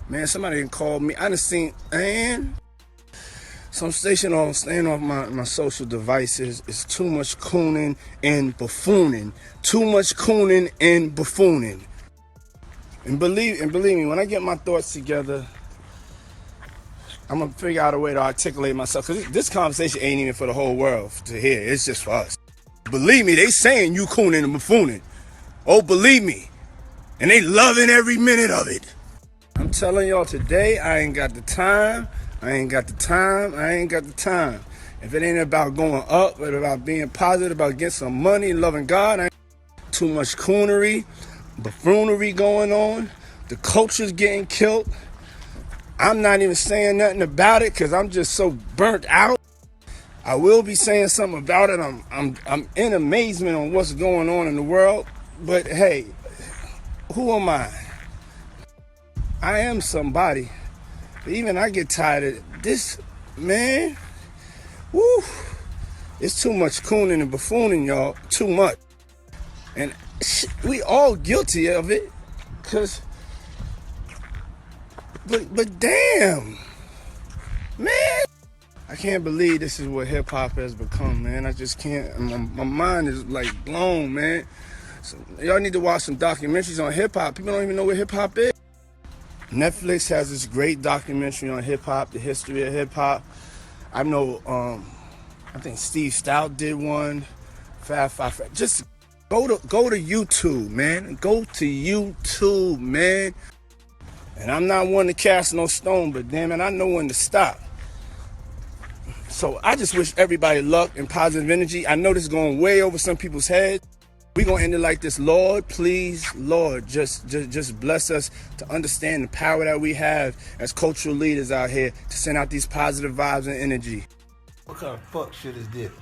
Man, somebody done called me. I done seen, man. So I'm staying off my social devices. It's too much cooning and buffooning. Too much cooning and buffooning. And believe me, when I get my thoughts together, I'm gonna figure out a way to articulate myself. Cause this conversation ain't even for the whole world to hear. It's just for us. Believe me, they saying you cooning and buffooning. Oh, believe me. And they loving every minute of it. I'm telling y'all today, I ain't got the time. I ain't got the time. If it ain't about going up, but about being positive, about getting some money, loving God, I ain't too much coonery, buffoonery going on. The culture's getting killed. I'm not even saying nothing about it because I'm just so burnt out. I will be saying something about it. I'm in amazement on what's going on in the world. But hey, who am I? I am somebody. But even I get tired of this, man. Woo! It's too much cooning and buffooning, y'all. Too much. And we all guilty of it. But damn, man. I can't believe this is what hip hop has become, man. I just can't. My mind is like blown, man. So y'all need to watch some documentaries on hip hop. People don't even know what hip hop is. Netflix has this great documentary on hip hop, the history of hip hop. I know, I think Steve Stout did one. Fab Five. Just go to YouTube, man. Go to YouTube, man. And I'm not one to cast no stone, but damn it, I know when to stop. So I just wish everybody luck and positive energy. I know this is going way over some people's heads. We're going to end it like this. Lord, please, Lord, just bless us to understand the power that we have as cultural leaders out here to send out these positive vibes and energy. What kind of fuck shit is this?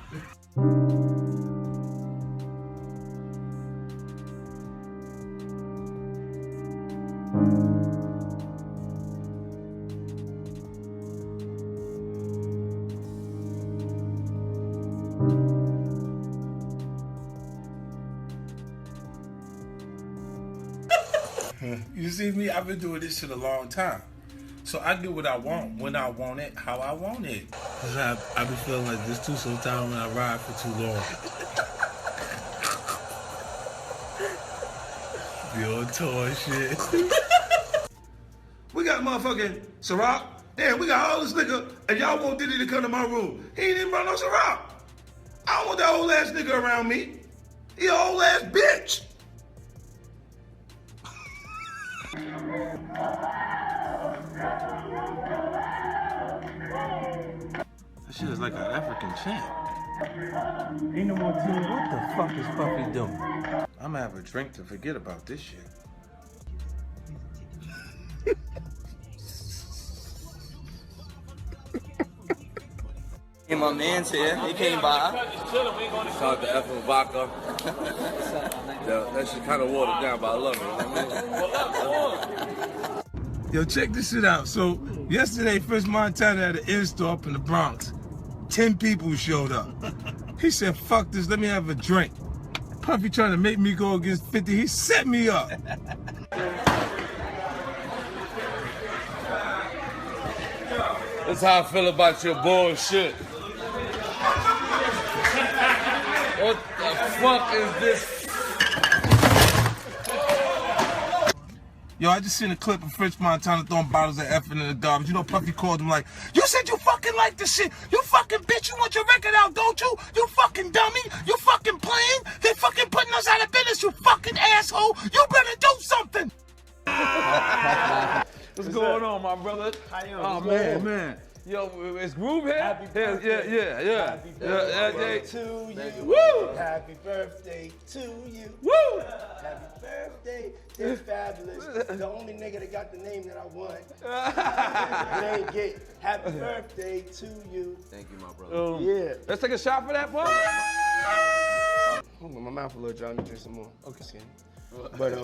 You see me? I've been doing this shit a long time. So I get what I want, when I want it, how I want it. Cause I be feeling like this too sometimes when I ride for too long. Be on tour and shit. We got motherfucking Ciroc. Damn, we got all this nigga, and y'all want Diddy to come to my room. He ain't even brought no Ciroc. I don't want that old ass nigga around me. He an old ass bitch. That shit is like an African chant. Ain't no more team. What the fuck is Puffy doing? I'm gonna have a drink to forget about this shit. And my man's here. He came by. Shout out to Ethel Vodka. That shit kind of watered down, but I love it. Yo, check this shit out. So, yesterday, First Montana at an in-store up in the Bronx. 10 people showed up. He said, fuck this, let me have a drink. Puffy trying to make me go against 50. He set me up. That's how I feel about your bullshit. What the fuck is this? Yo, I just seen a clip of French Montana throwing bottles of effing in the garbage. You know, Puffy called him like, you said you fucking like this shit. You fucking bitch, you want your record out, don't you? You fucking dummy. You fucking playing. They fucking putting us out of business, you fucking asshole. You better do something. What's going on, my brother? How you? Oh, man. Yo, is Groove here? Happy birthday. Yeah. Happy birthday to you. Woo! Happy birthday to you. Woo! Happy birthday. It's fabulous. The only nigga that got the name that I want. Name get happy birthday to you. Thank you, my brother. Yeah. Let's take a shot for that, boy. My mouth a little dry. Let me drink some more. Okay. But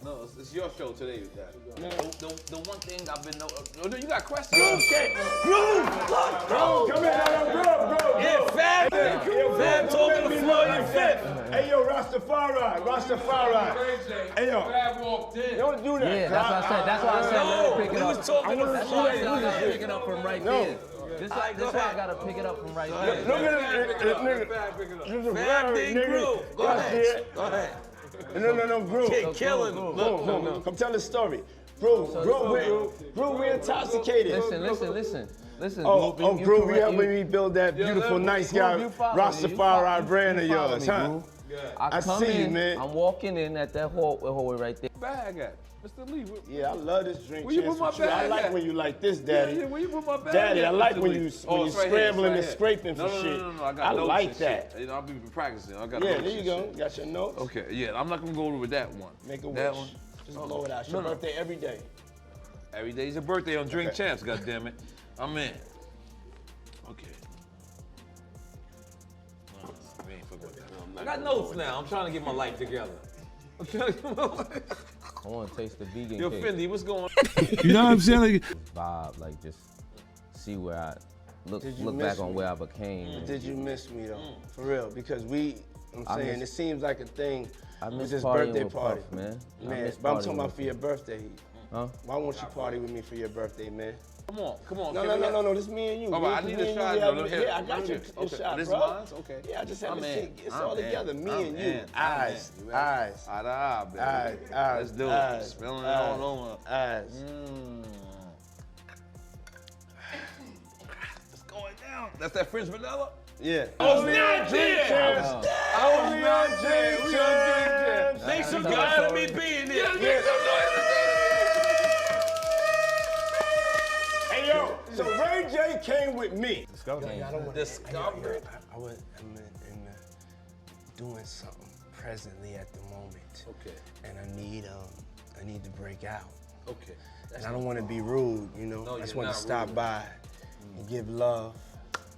No, it's your show today, Daddy. The one thing I've been no, you got questions? Okay, Groove, come here, Groove. Yeah, Fab. Fab talking to Floyd Fifth. Hey, yo, Rastafari. Hey, yo. Fab walked in. Don't do that. Yeah, that's what I said. That's why I said let me pick it We up. was talking to That's why I said I Floyd. gotta pick it up from right there. This why I gotta pick it up from right there. Look at this nigga. This is Fab did Groove. Go ahead. No, Groove. Kid killing. Look, come tell the story. Groove, we intoxicated. Listen. Oh, Groove, Groove, you helping me build that beautiful, nice guy, Rastafari brand of yours, huh? I come see you, in, man. I'm walking in at that hallway right there. Bag at Mr. Lee. Yeah, I love this drink. Where you put my Chance with you. I bag like at? when you like this, Daddy. Yeah, where you put my bag Daddy, at, I like Mr. when Lee? you It's scrambling right and here. scraping for shit. No. I got I notes like and that. shit. You know, I've been practicing. I got Yeah, notes there you and go. shit. Got your notes. Okay, yeah, I'm not gonna go over with that one. Make a That wish. one. Just blow it out. It's your birthday every day. Every day's your birthday on Drink Champs, goddammit. I'm in. Okay. We ain't fucking with that. I got notes now. I'm trying to get my life together. I want to taste the vegan Yo, cake. Fendi, what's going on? You know what I'm saying? Like, Vibe, like just see where I look Did you back miss on me? where I became. Did you miss me though? For real, because I'm saying it seems like a thing I with miss this partying birthday with party, Puff, man. I Man, miss but I'm partying talking about with for your birthday. Huh? Why won't you party with me for your birthday, man? Come on. No, this me and you. All right, I Me need a and shot. you, No, here. yeah, I got you. Okay. A shot, This bro. mine? Okay. Yeah, I just had I'm to in. see. It's I'm all together. in. Me I'm and you. in. Eyes. You ready? Eye, baby. Eyes. Let's do it. Eyes. Spilling it all over. Eyes. It's going down. That's that French vanilla? Yeah. Only on Drink Champs. Only on Drink Champs. Make some good out of me being there. Hey, yo, so Ray J came with me. Discovery. I'm doing something presently at the moment. Okay. And I need to break out. Okay. And I don't want to be rude, you know. No, I just you're want to not stop rude. by and give love.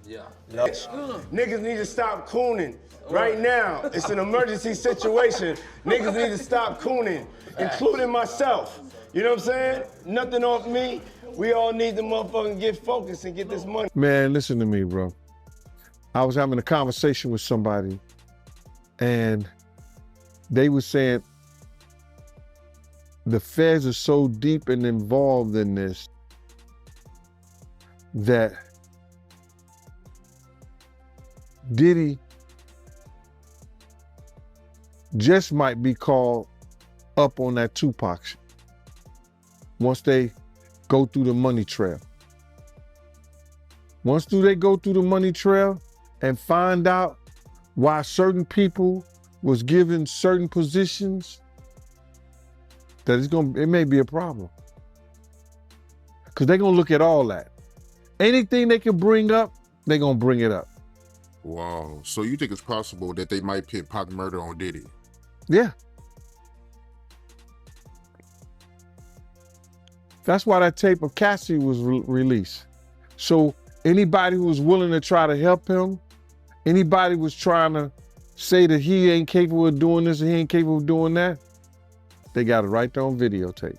Yeah. Love. Niggas need to stop cooning. Right now, it's an emergency situation. Niggas need to stop cooning, including myself. You know what I'm saying? Nothing off me. We all need to motherfucking get focused and get this money. man, listen to me, bro. I was having a conversation with somebody and they were saying the feds are so deep and involved in this that Diddy just might be called up on that Tupac shit once they go through the money trail. Once they go through the money trail and find out why certain people was given certain positions, that it may be a problem. Because they're gonna look at all that. Anything they can bring up, they're gonna bring it up. Wow. So you think it's possible that they might pit Pac murder on Diddy? Yeah. That's why that tape of Cassie was released. So anybody who was willing to try to help him, anybody was trying to say that he ain't capable of doing this and he ain't capable of doing that, they got it right there on videotape.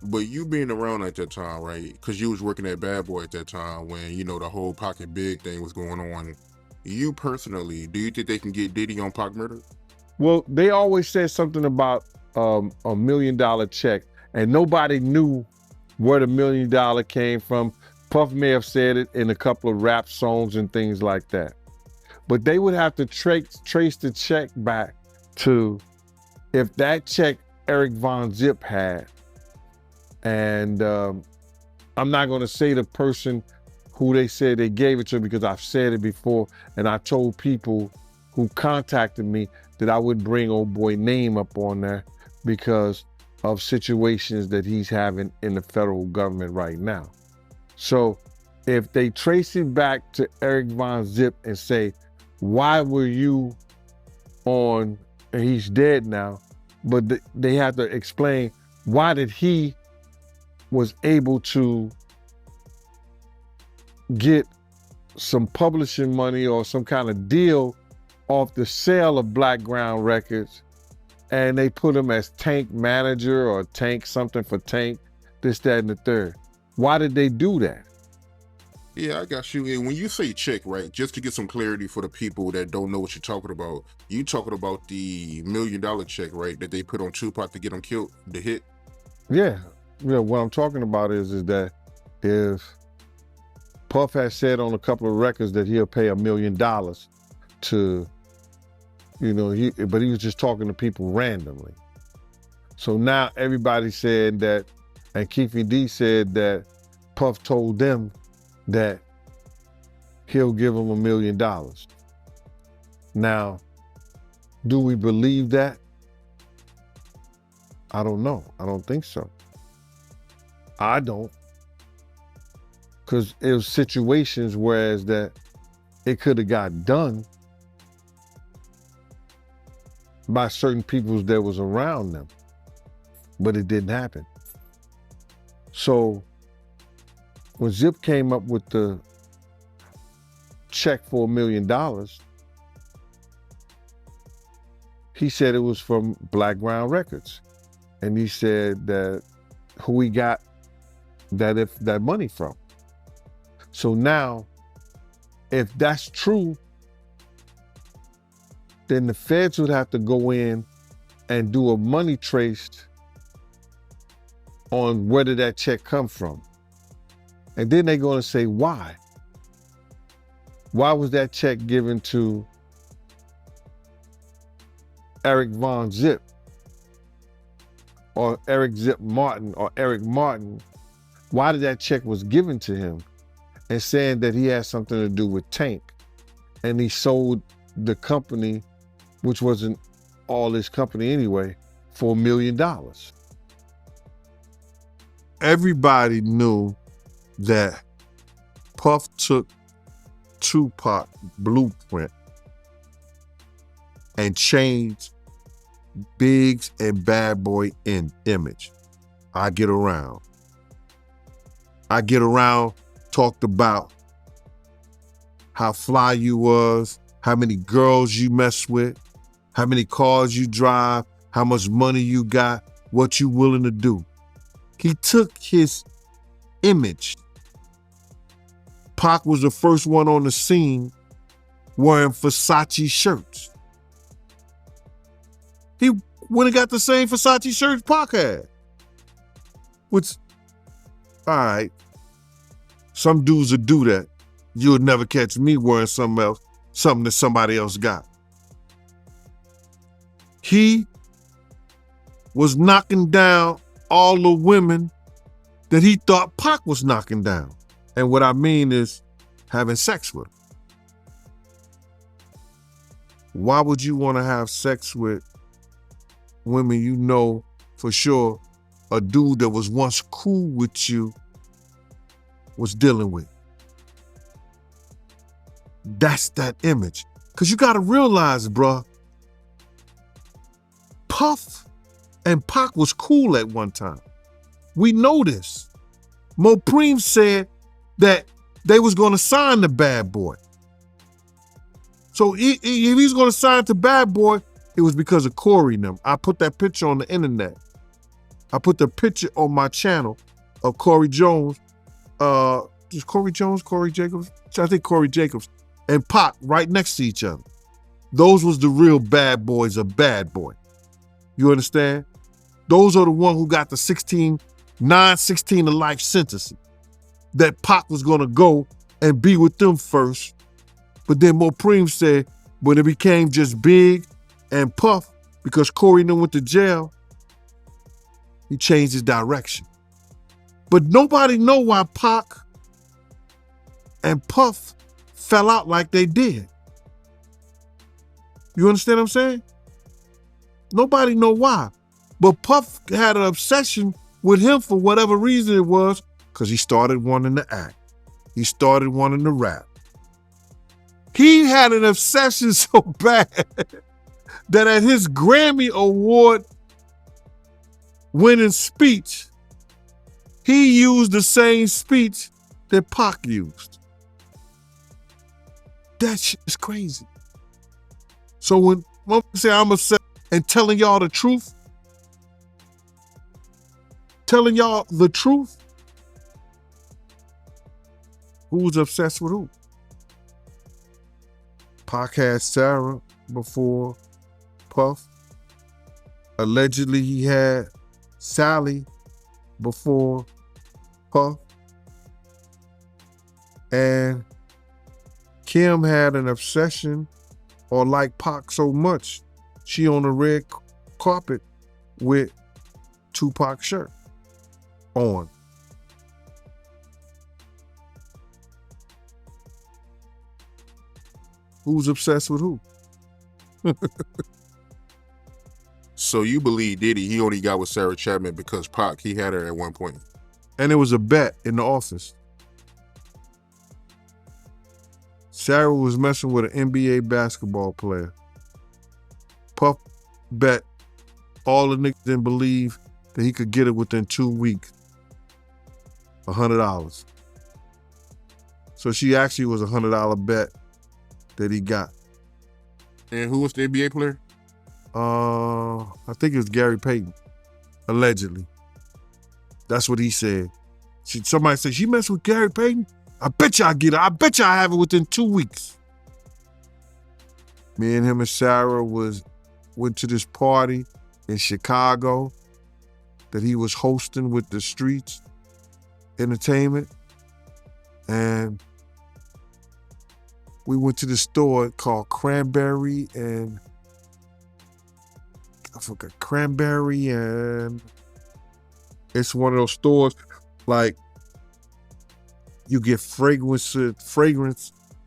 But you being around at that time, right? Because you was working at Bad Boy at that time when, you know, the whole Pocket Big thing was going on. You personally, do you think they can get Diddy on Pac murder? Well, they always said something about a $1 million check, and nobody knew where the $1 million came from. Puff may have said it in a couple of rap songs and things like that. But they would have to trace the check back to if that check Eric Von Zip had. And I'm not gonna say the person who they said they gave it to because I've said it before, and I told people who contacted me that I wouldn't bring old boy name up on there because of situations that he's having in the federal government right now. So if they trace it back to Eric Von Zip and say, why were you on, and he's dead now, but they have to explain why did he was able to get some publishing money or some kind of deal off the sale of Black Ground Records and they put him as Tank manager or Tank something for Tank, this, that, and the third. Why did they do that? Yeah, I got you. And when you say check, right, just to get some clarity for the people that don't know what you're talking about, you talking about the $1 million check, right, that they put on Tupac to get him killed, the hit? Yeah, what I'm talking about is that if Puff has said on a couple of records that he'll pay $1 million to, but he was just talking to people randomly. So now everybody's saying that, and Keefy D said that Puff told them that he'll give them $1 million. Now, do we believe that? I don't know. I don't think so. I don't. Because it was situations whereas that it could have got done by certain people that was around them, but it didn't happen. So when Zip came up with the check for $1 million, he said it was from Black Ground Records. And he said that who he got that money from. So now, if that's true, then the feds would have to go in and do a money trace on where did that check come from. And then they're going to say, why? Why was that check given to Eric Von Zip or Eric Zip Martin or Eric Martin? Why did that check was given to him? And saying that he had something to do with Tank. And he sold the company, which wasn't all his company anyway, for $1 million. Everybody knew that Puff took Tupac blueprint and changed Biggs and Bad Boy in image. I Get Around talked about how fly you was, how many girls you mess with, how many cars you drive, how much money you got, what you willing to do. He took his image. Pac was the first one on the scene wearing Versace shirts. He went and got the same Versace shirts Pac had. Which, all right, some dudes would do that. You would never catch me wearing something else, something that somebody else got. He was knocking down all the women that he thought Pac was knocking down. And what I mean is having sex with them. Why would you want to have sex with women you know for sure a dude that was once cool with you was dealing with? That's that image. Because you got to realize, bruh, Puff and Pac was cool at one time. We know this. Mopreem said that they was going to sign the Bad Boy. So if he was going to sign to Bad Boy, it was because of Corey and them. I put that picture on the internet. I put the picture on my channel of Corey Jones. Is Corey Jones, Corey Jacobs? I think Corey Jacobs and Pac right next to each other. Those was the real bad boys of Bad Boy. You understand? Those are the ones who got the 16 to life sentences. That Pac was gonna go and be with them first. But then Mopreem said when it became just Big and Puff, because Corey knew went to jail, he changed his direction. But nobody know why Pac and Puff fell out like they did. You understand what I'm saying? Nobody know why. But Puff had an obsession with him for whatever reason it was, because he started wanting to act. He started wanting to rap. He had an obsession so bad that at his Grammy Award winning speech, he used the same speech that Pac used. That shit is crazy. So when I say I'm obsessed and telling y'all the truth? Telling y'all the truth? Who's obsessed with who? Pac had Sarah before Puff. Allegedly, he had Sally before Puff. And Kim had an obsession or liked Pac so much, she on the red carpet with Tupac shirt on. Who's obsessed with who? So you believe Diddy, he only got with Sarah Chapman because Pac, he had her at one point. And it was a bet in the office. Sarah was messing with an NBA basketball player. Puff bet all the niggas didn't believe that he could get it within 2 weeks. $100. So she actually was a $100 bet that he got. And who was the NBA player? I think it was Gary Payton, allegedly. That's what he said. Somebody said, she messed with Gary Payton? I bet you I get it. I bet you I have it within 2 weeks. Me and him and Sarah went to this party in Chicago that he was hosting with the Streets Entertainment. And we went to this store called Cranberry and I forgot Cranberry, and it's one of those stores like you get fragrance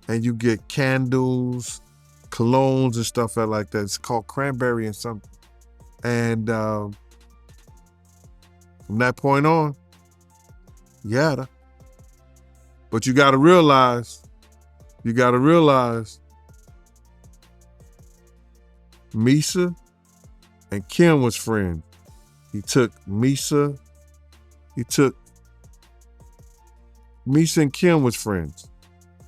and you get candles, colognes and stuff like that. It's called Cranberry and something. And from that point on, yeah. But you gotta realize, Misa and Kim was friends. Misa and Kim was friends.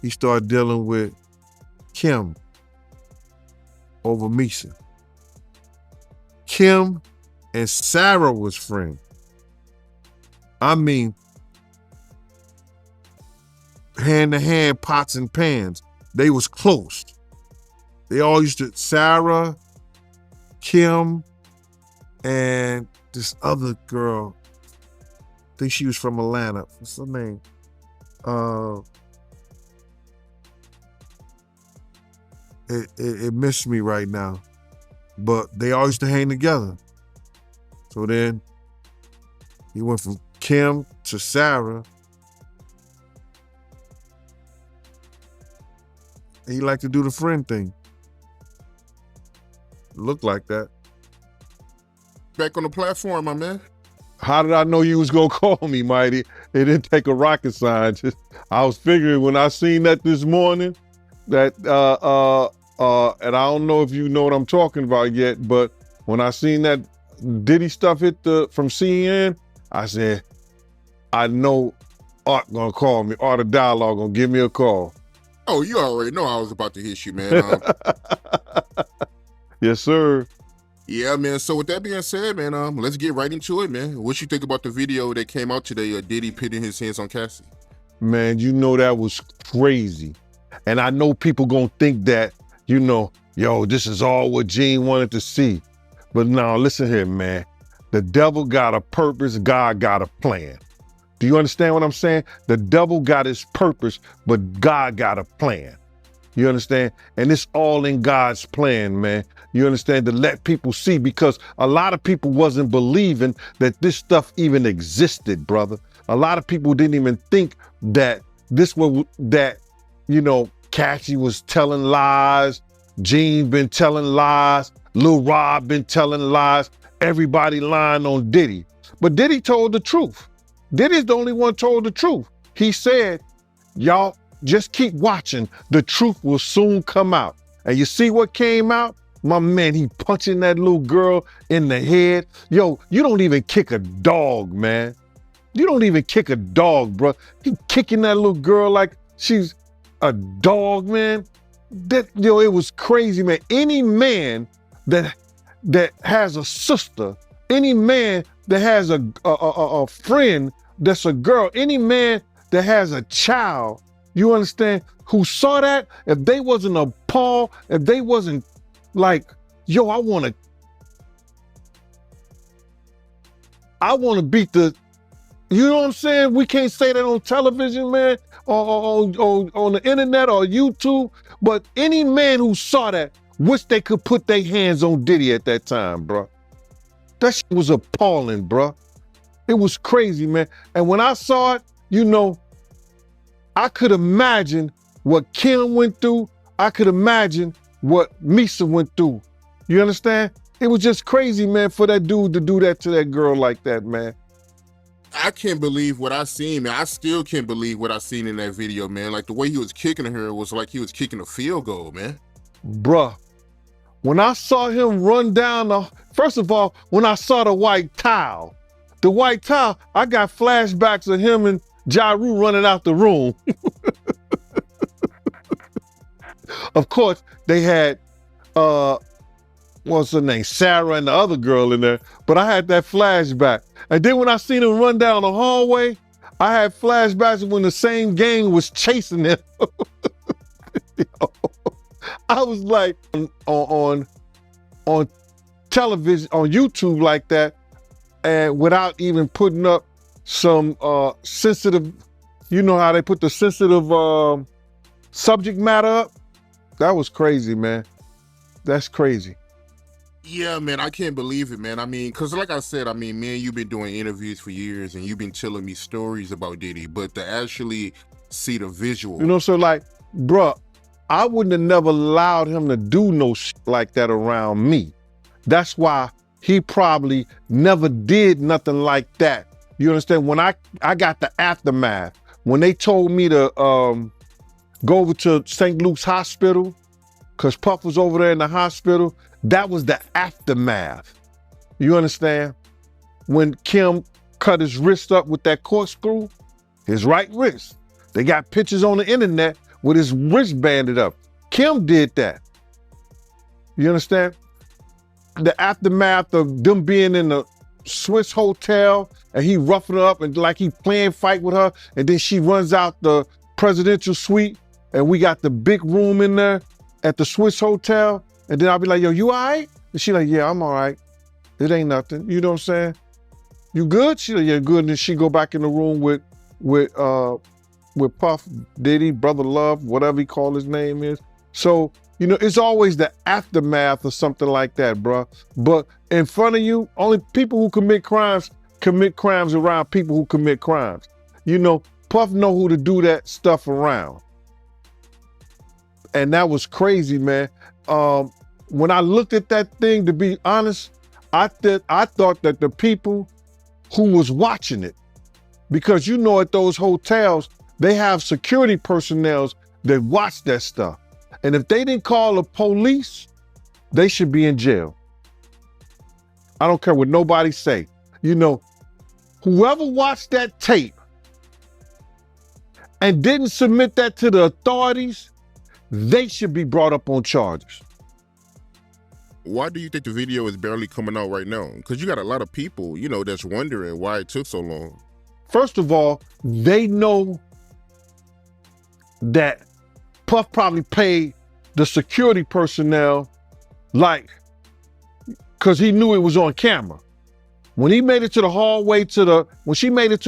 He started dealing with Kim over Misa. Kim and Sarah was friends. I mean, hand to hand, pots and pans. They was close. They all used to, Sarah, Kim, and this other girl, I think she was from Atlanta. What's her name? It missed me right now. But they all used to hang together. So then he went from Kim to Sarah. He liked to do the friend thing. Looked like that. Back on the platform, my man. How did I know you was gonna call me, Mighty? It didn't take a rocket scientist. I was figuring when I seen that this morning, that and I don't know if you know what I'm talking about yet, but when I seen that Diddy stuff from CNN, I said, I know Art gonna call me. Art of Dialogue gonna give me a call. Oh, you already know I was about to hit you, man. Yes, sir. Yeah, man. So with that being said, man, let's get right into it, man. What you think about the video that came out today of Diddy pitting his hands on Cassie? Man, you know that was crazy. And I know people gonna think that, you know, yo, this is all what Gene wanted to see. But now, listen here, man. The devil got a purpose, God got a plan. Do you understand what I'm saying? The devil got his purpose, but God got a plan. You understand? And it's all in God's plan, man. You understand? To let people see, because a lot of people wasn't believing that this stuff even existed, brother. A lot of people didn't even think that Cassie was telling lies, Gene been telling lies, Lil Rob been telling lies, everybody lying on Diddy. But Diddy told the truth. Diddy's the only one told the truth. He said, y'all just keep watching. The truth will soon come out. And you see what came out? My man, he punching that little girl in the head. Yo, you don't even kick a dog, man. You don't even kick a dog, bro. He kicking that little girl like she's a dog, man. It was crazy, man. Any man that that has a sister, any man that has a friend that's a girl, any man that has a child, you understand, who saw that, if they wasn't appalled, if they wasn't like, yo, I want to beat the, you know what I'm saying? We can't say that on television, man, or on the internet or YouTube, but any man who saw that, wish they could put their hands on Diddy at that time, bro. That shit was appalling, bro. It was crazy, man. And when I saw it, you know, I could imagine what Kim went through. I could imagine what Misa went through. You understand? It was just crazy, man, for that dude to do that to that girl like that, man. I can't believe what I seen, man. I still can't believe what I seen in that video, man. Like the way he was kicking her was like he was kicking a field goal, man. Bruh, when I saw him run down first of all, when I saw the white towel, I got flashbacks of him and Ja Rule running out the room. Of course, they had, what's her name, Sarah and the other girl in there, but I had that flashback. And then when I seen him run down the hallway, I had flashbacks of when the same gang was chasing him. I was like, on television, on YouTube like that, and without even putting up some sensitive, you know how they put the sensitive subject matter up? That was crazy, man. That's crazy. Yeah, man, I can't believe it, man. I mean, because like I said, I mean, man, you've been doing interviews for years and you've been telling me stories about Diddy, but to actually see the visual. You know, so like, bruh, I wouldn't have never allowed him to do no shit like that around me. That's why he probably never did nothing like that. You understand? When I got the aftermath, when they told me to go over to St. Luke's Hospital, because Puff was over there in the hospital, that was the aftermath. You understand? When Kim cut his wrist up with that corkscrew, his right wrist. They got pictures on the internet with his wrist banded up. Kim did that. You understand? The aftermath of them being in the Swiss hotel and he roughing her up and like he playing fight with her, and then she runs out the presidential suite and we got the big room in there at the Swiss hotel, and then I'll be like, yo, you all right? And she like, yeah, I'm all right. It ain't nothing. You know what I'm saying? You good? She like, yeah, good. And then she go back in the room with Puff, Diddy, Brother Love, whatever he call his name is. So, you know, it's always the aftermath or something like that, bro. But in front of you, only people who commit crimes around people who commit crimes. You know, Puff know who to do that stuff around. And that was crazy, man. When I looked at that thing, to be honest, I thought that the people who was watching it, because you know at those hotels, they have security personnel that watch that stuff. And if they didn't call the police, they should be in jail. I don't care what nobody say. You know, whoever watched that tape and didn't submit that to the authorities, they should be brought up on charges. Why do you think the video is barely coming out right now? Because you got a lot of people, you know, that's wondering why it took so long. First of all, they know that Puff probably paid the security personnel, like, because he knew it was on camera. When he made it to the hallway, when she made it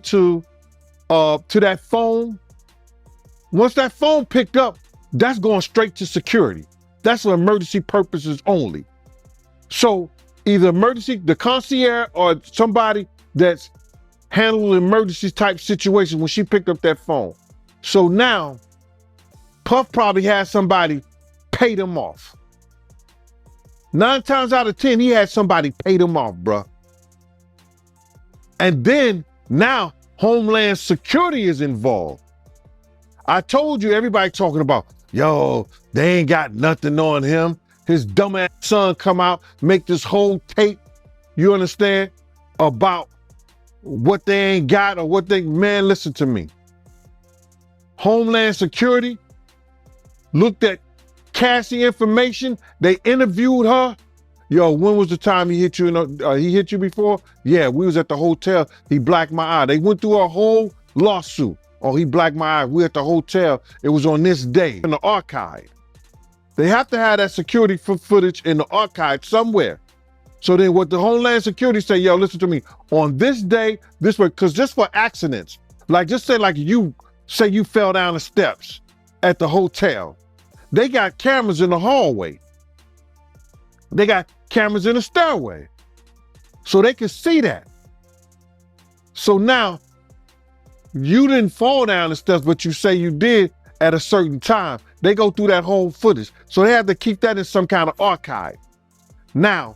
to that phone, once that phone picked up, that's going straight to security. That's for emergency purposes only. So either the concierge or somebody that's handling emergency type situation when she picked up that phone. So now, Puff probably had somebody pay them off. 9 times out of 10, he had somebody pay them off, bruh. And then now Homeland Security is involved. I told you, everybody talking about, yo, they ain't got nothing on him. His dumbass son come out, make this whole tape, you understand, about what they ain't got or what they, man, listen to me. Homeland Security looked at Cassie information. They interviewed her. Yo, when was the time he hit you? He hit you before? Yeah, we was at the hotel. He blacked my eye. They went through a whole lawsuit. Oh, he blacked my eye. We at the hotel. It was on this day in the archive. They have to have that security footage in the archive somewhere. So then what the Homeland Security say, yo, listen to me. On this day, this way, because just for accidents, like just say like you fell down the steps at the hotel. They got cameras in the hallway. They got cameras in the stairway. So they can see that. So now, you didn't fall down the steps, but you say you did at a certain time. They go through that whole footage. So they have to keep that in some kind of archive. Now,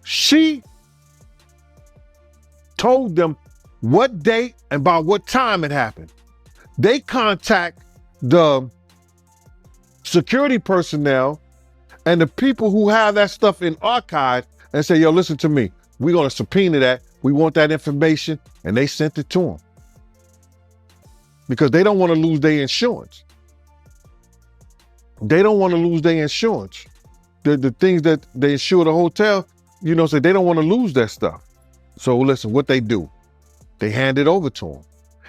she told them what date and by what time it happened. They contact the security personnel and the people who have that stuff in archive and say, yo, listen to me. We're going to subpoena that. We want that information. And they sent it to them because they don't want to lose their insurance. They don't want to lose their insurance. The things that they insure the hotel, you know, so they don't want to lose that stuff. So listen, what they do, they hand it over to them.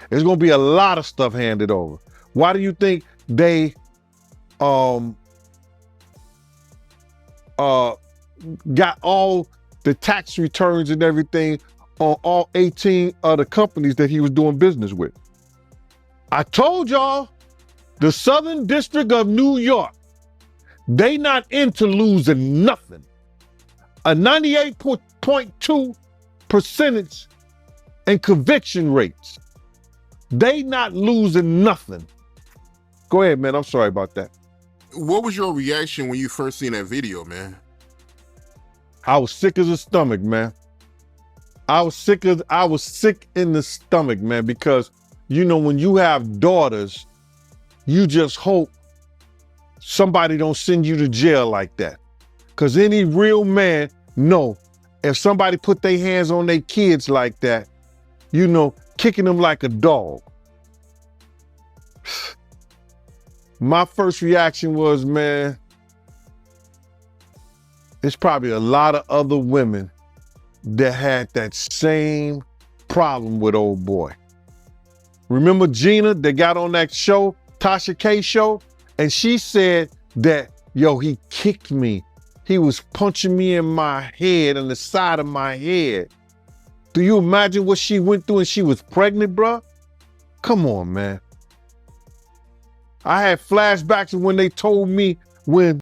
There's going to be a lot of stuff handed over. Why do you think they got all the tax returns and everything on all 18 other companies that he was doing business with? I told y'all, the Southern District of New York, they not into losing nothing. A 98.2 percentage and conviction rates. They not losing nothing. Go ahead, man. I'm sorry about that. What was your reaction when you first seen that video, man? I was sick as a stomach, man. I was sick in the stomach, man, because you know when you have daughters, you just hope somebody don't send you to jail like that. Because any real man know if somebody put their hands on their kids like that, you know, kicking them like a dog. My first reaction was, man, it's probably a lot of other women that had that same problem with old boy. Remember Gina that got on that show, Tasha K show? And she said that, yo, he kicked me. He was punching me in my head and the side of my head. Do you imagine what she went through and she was pregnant, bruh? Come on, man. I had flashbacks of when they told me when